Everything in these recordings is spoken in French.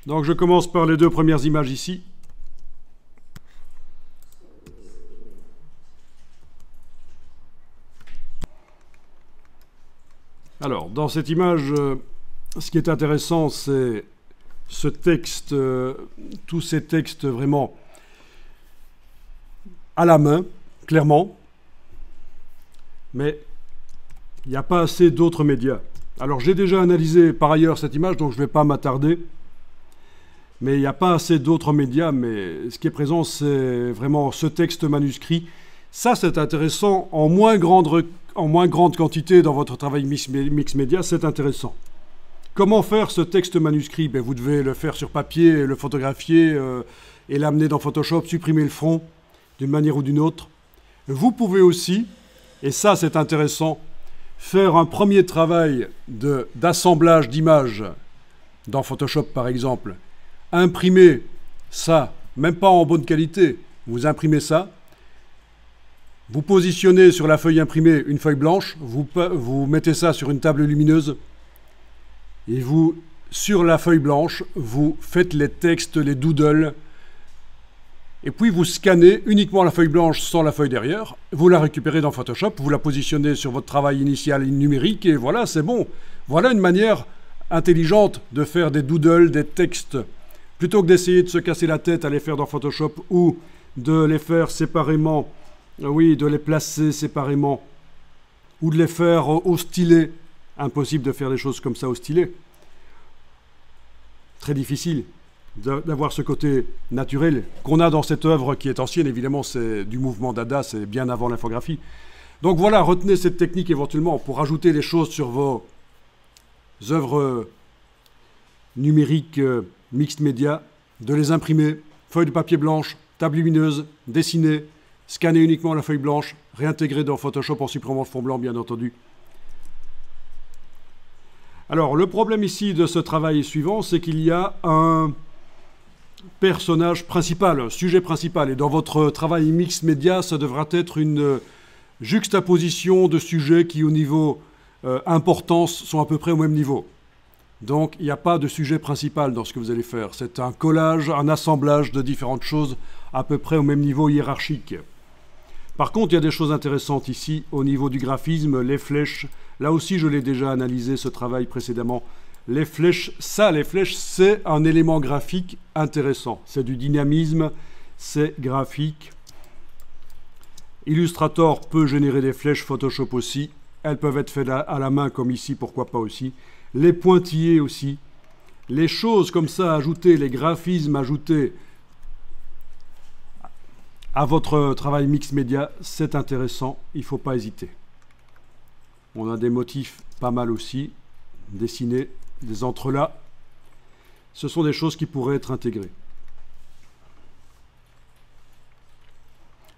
Donc je commence par les deux premières images ici. Alors, dans cette image, ce qui est intéressant, c'est ce texte, tous ces textes vraiment à la main, clairement, mais il n'y a pas assez d'autres médias. Alors, j'ai déjà analysé par ailleurs cette image, donc je ne vais pas m'attarder, mais il n'y a pas assez d'autres médias, mais ce qui est présent, c'est vraiment ce texte manuscrit. Ça, c'est intéressant en moins grande quantité dans votre travail mix média, c'est intéressant. Comment faire ce texte manuscrit? Ben, vous devez le faire sur papier, le photographier et l'amener dans Photoshop, supprimer le fond d'une manière ou d'une autre. Vous pouvez aussi, et ça c'est intéressant, faire un premier travail d'assemblage d'images dans Photoshop par exemple. Imprimer ça, même pas en bonne qualité, vous imprimez ça. Vous positionnez sur la feuille imprimée une feuille blanche, vous mettez ça sur une table lumineuse et vous, sur la feuille blanche, vous faites les textes, les doodles et puis vous scannez uniquement la feuille blanche sans la feuille derrière, vous la récupérez dans Photoshop, vous la positionnez sur votre travail initial numérique et voilà, c'est bon. Voilà une manière intelligente de faire des doodles, des textes, plutôt que d'essayer de se casser la tête à les faire dans Photoshop ou de les faire séparément. Oui, de les placer séparément ou de les faire au stylet. Impossible de faire des choses comme ça au stylet. Très difficile d'avoir ce côté naturel qu'on a dans cette œuvre qui est ancienne. Évidemment, c'est du mouvement Dada, c'est bien avant l'infographie. Donc voilà, retenez cette technique éventuellement pour ajouter des choses sur vos œuvres numériques mixed média, de les imprimer, feuille de papier blanche, table lumineuse, dessiner, scanner uniquement la feuille blanche, réintégrer dans Photoshop en supprimant le fond blanc, bien entendu. Alors, le problème ici de ce travail suivant, c'est qu'il y a un personnage principal, un sujet principal. Et dans votre travail mix média, ça devra être une juxtaposition de sujets qui, au niveau importance, sont à peu près au même niveau. Donc, il n'y a pas de sujet principal dans ce que vous allez faire. C'est un collage, un assemblage de différentes choses à peu près au même niveau hiérarchique. Par contre, il y a des choses intéressantes ici au niveau du graphisme, les flèches. Là aussi, je l'ai déjà analysé ce travail précédemment. Les flèches, c'est un élément graphique intéressant. C'est du dynamisme, c'est graphique. Illustrator peut générer des flèches, Photoshop aussi. Elles peuvent être faites à la main comme ici, pourquoi pas aussi. Les pointillés aussi. Les choses comme ça ajoutées, les graphismes ajoutés à votre travail mix média, c'est intéressant, il ne faut pas hésiter. On a des motifs pas mal aussi, dessinés, des entrelacs. Ce sont des choses qui pourraient être intégrées.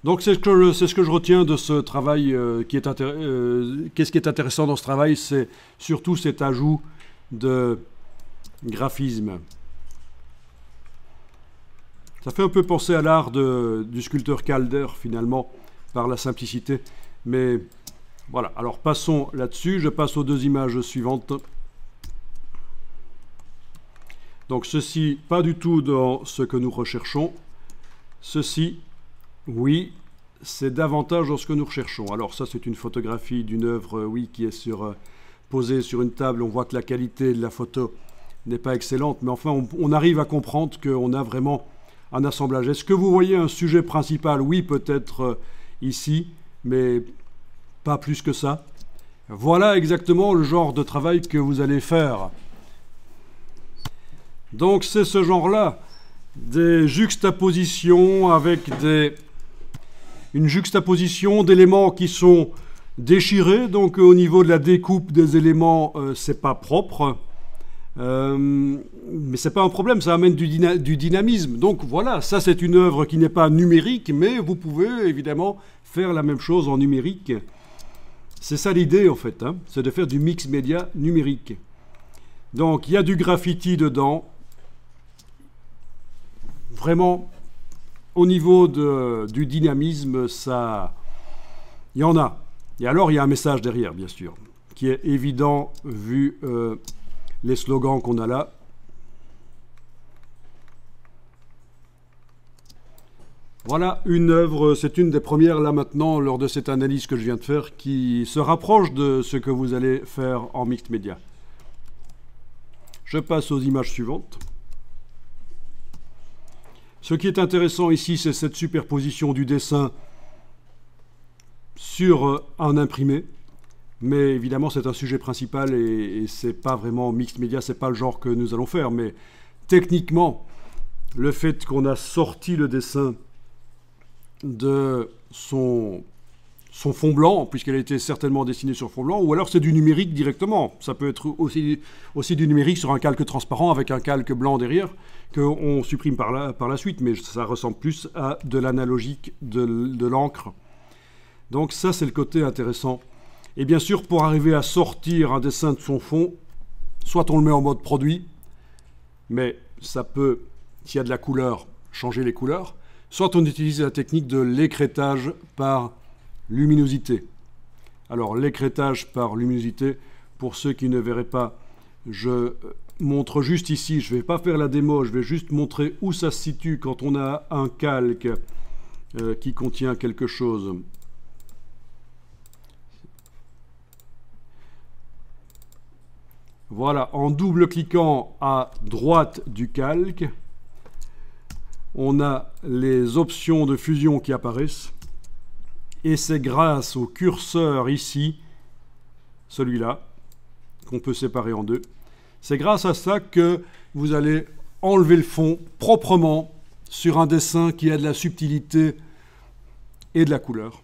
Donc c'est ce que je retiens de ce travail. Qu'est-ce qui est intéressant dans ce travail? C'est surtout cet ajout de graphisme. Ça fait un peu penser à l'art du sculpteur Calder, finalement, par la simplicité. Mais voilà, alors passons là-dessus. Je passe aux deux images suivantes. Donc ceci, pas du tout dans ce que nous recherchons. Ceci, oui, c'est davantage dans ce que nous recherchons. Alors ça, c'est une photographie d'une œuvre, oui, qui est posée sur une table. On voit que la qualité de la photo n'est pas excellente. Mais enfin, on arrive à comprendre qu'on a vraiment un assemblage. Est-ce que vous voyez un sujet principal? Oui, peut-être ici, mais pas plus que ça. Voilà exactement le genre de travail que vous allez faire. Donc c'est ce genre-là, des juxtapositions avec une juxtaposition d'éléments qui sont déchirés. Donc au niveau de la découpe des éléments, c'est pas propre. Mais c'est pas un problème, ça amène du dynamisme. Donc voilà, ça c'est une œuvre qui n'est pas numérique, mais vous pouvez évidemment faire la même chose en numérique. C'est ça l'idée en fait, hein, c'est de faire du mix média numérique. Donc il y a du graffiti dedans. Vraiment, au niveau du dynamisme, ça, il y en a. Et alors il y a un message derrière, bien sûr, qui est évident vu les slogans qu'on a là. Voilà une œuvre, c'est une des premières là maintenant, lors de cette analyse que je viens de faire, qui se rapproche de ce que vous allez faire en mixed media. Je passe aux images suivantes. Ce qui est intéressant ici, c'est cette superposition du dessin sur un imprimé. Mais évidemment, c'est un sujet principal et c'est pas vraiment mixed media, c'est pas le genre que nous allons faire. Mais techniquement, le fait qu'on a sorti le dessin de son fond blanc, puisqu'elle a été certainement dessinée sur fond blanc, ou alors c'est du numérique directement. Ça peut être aussi du numérique sur un calque transparent avec un calque blanc derrière, qu'on supprime par la suite, mais ça ressemble plus à de l'analogique de l'encre. Donc ça, c'est le côté intéressant. Et bien sûr, pour arriver à sortir un dessin de son fond, soit on le met en mode produit, mais ça peut, s'il y a de la couleur, changer les couleurs, soit on utilise la technique de l'écrêtage par luminosité. Alors l'écrêtage par luminosité, pour ceux qui ne verraient pas, je montre juste ici, je ne vais pas faire la démo, je vais juste montrer où ça se situe quand on a un calque qui contient quelque chose. Voilà, en double-cliquant à droite du calque, on a les options de fusion qui apparaissent. Et c'est grâce au curseur ici, celui-là, qu'on peut séparer en deux. C'est grâce à ça que vous allez enlever le fond proprement sur un dessin qui a de la subtilité et de la couleur.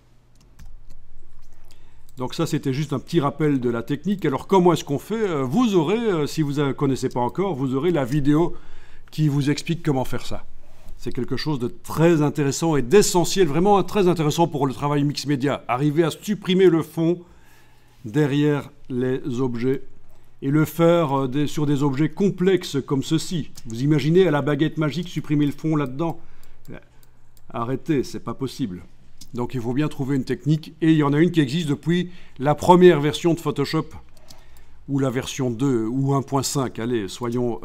Donc ça, c'était juste un petit rappel de la technique. Alors, comment est-ce qu'on fait? Vous aurez, si vous ne connaissez pas encore, vous aurez la vidéo qui vous explique comment faire ça. C'est quelque chose de très intéressant et d'essentiel, vraiment très intéressant pour le travail mixed media. Arriver à supprimer le fond derrière les objets et le faire sur des objets complexes comme ceci. Vous imaginez à la baguette magique supprimer le fond là-dedans? Arrêtez, c'est pas possible. Donc il faut bien trouver une technique, et il y en a une qui existe depuis la première version de Photoshop, ou la version 2, ou 1.5, allez, soyons...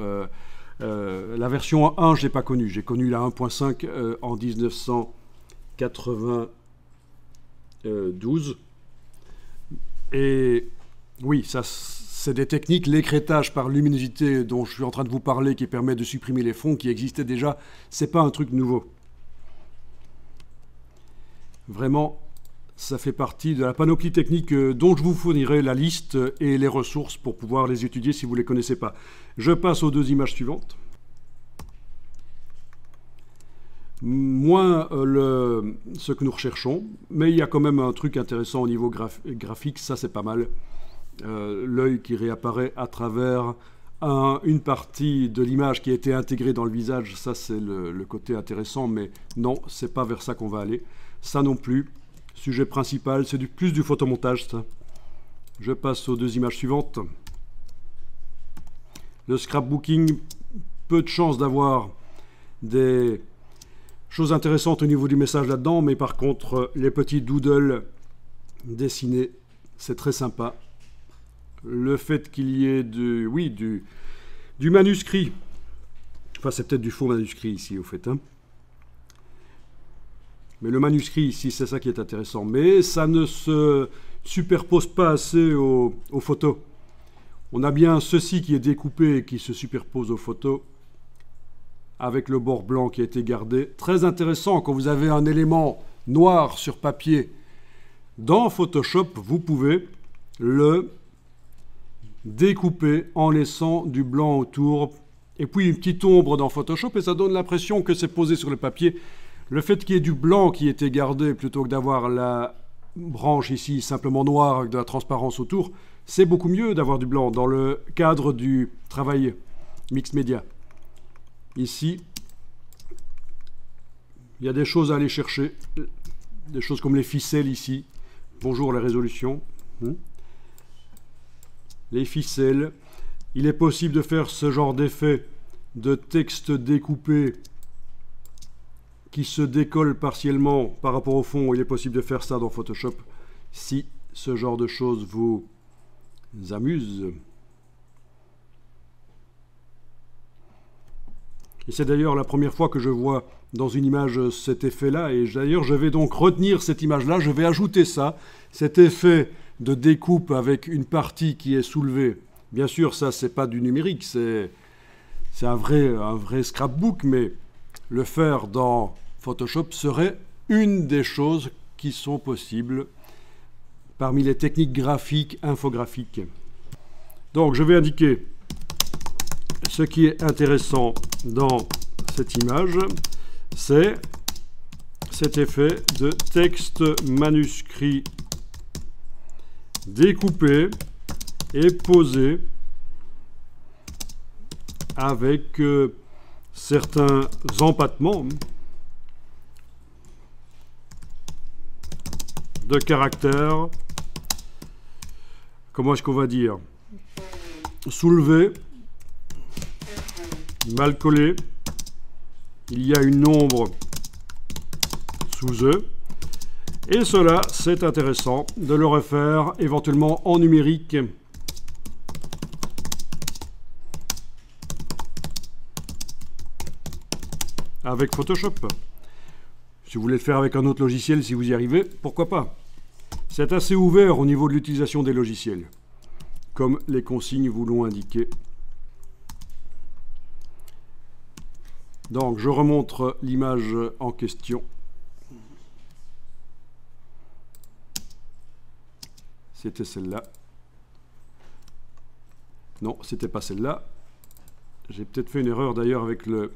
la version 1, je n'ai pas connue, j'ai connu la 1.5 en 1992, et oui, ça c'est des techniques, l'écrêtage par luminosité dont je suis en train de vous parler, qui permet de supprimer les fonds, qui existaient déjà, c'est pas un truc nouveau. Vraiment, ça fait partie de la panoplie technique dont je vous fournirai la liste et les ressources pour pouvoir les étudier si vous ne les connaissez pas. Je passe aux deux images suivantes. Moins ce que nous recherchons, mais il y a quand même un truc intéressant au niveau graphique, ça c'est pas mal. L'œil qui réapparaît à travers une partie de l'image qui a été intégrée dans le visage, ça c'est le côté intéressant, mais non, c'est pas vers ça qu'on va aller. Ça non plus. Sujet principal, c'est plus du photomontage, ça. Je passe aux deux images suivantes. Le scrapbooking, peu de chances d'avoir des choses intéressantes au niveau du message là-dedans, mais par contre, les petits doodles dessinés, c'est très sympa. Le fait qu'il y ait du manuscrit, enfin c'est peut-être du faux manuscrit ici au fait, hein. Mais le manuscrit ici, c'est ça qui est intéressant. Mais ça ne se superpose pas assez aux photos. On a bien ceci qui est découpé et qui se superpose aux photos avec le bord blanc qui a été gardé. Très intéressant, quand vous avez un élément noir sur papier dans Photoshop, vous pouvez le découper en laissant du blanc autour et puis une petite ombre dans Photoshop et ça donne l'impression que c'est posé sur le papier. Le fait qu'il y ait du blanc qui ait été gardé plutôt que d'avoir la branche ici simplement noire avec de la transparence autour, c'est beaucoup mieux d'avoir du blanc dans le cadre du travail mixed media. Ici, il y a des choses à aller chercher, des choses comme les ficelles ici. Bonjour la résolution. Les ficelles. Il est possible de faire ce genre d'effet de texte découpé qui se décolle partiellement par rapport au fond. Il est possible de faire ça dans Photoshop si ce genre de choses vous amuse. Et c'est d'ailleurs la première fois que je vois dans une image cet effet-là. Et d'ailleurs, je vais donc retenir cette image-là. Je vais ajouter ça, cet effet de découpe avec une partie qui est soulevée. Bien sûr, ça, c'est pas du numérique, c'est un vrai scrapbook, mais le faire dans Photoshop serait une des choses qui sont possibles parmi les techniques graphiques, infographiques. Donc, je vais indiquer ce qui est intéressant dans cette image, c'est cet effet de texte manuscrit découpé et posé avec certains empattements de caractères, comment est-ce qu'on va dire, soulevés, mal collés, il y a une ombre sous eux, et cela, c'est intéressant de le refaire éventuellement en numérique. Avec Photoshop. Si vous voulez le faire avec un autre logiciel, si vous y arrivez, pourquoi pas. C'est assez ouvert au niveau de l'utilisation des logiciels, comme les consignes vous l'ont indiqué. Donc, je remontre l'image en question. C'était celle-là. Non, c'était pas celle-là. J'ai peut-être fait une erreur d'ailleurs avec le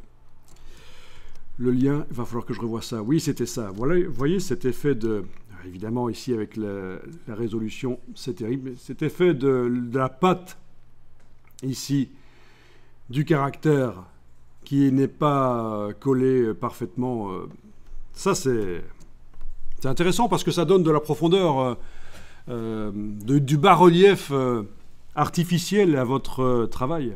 lien. Il va falloir que je revoie ça. Oui, c'était ça. Voilà, vous voyez cet effet de... Évidemment, ici, avec la résolution, c'est terrible. Cet effet de la patte, ici, du caractère qui n'est pas collé parfaitement. Ça, c'est intéressant parce que ça donne de la profondeur, du bas-relief artificiel à votre travail.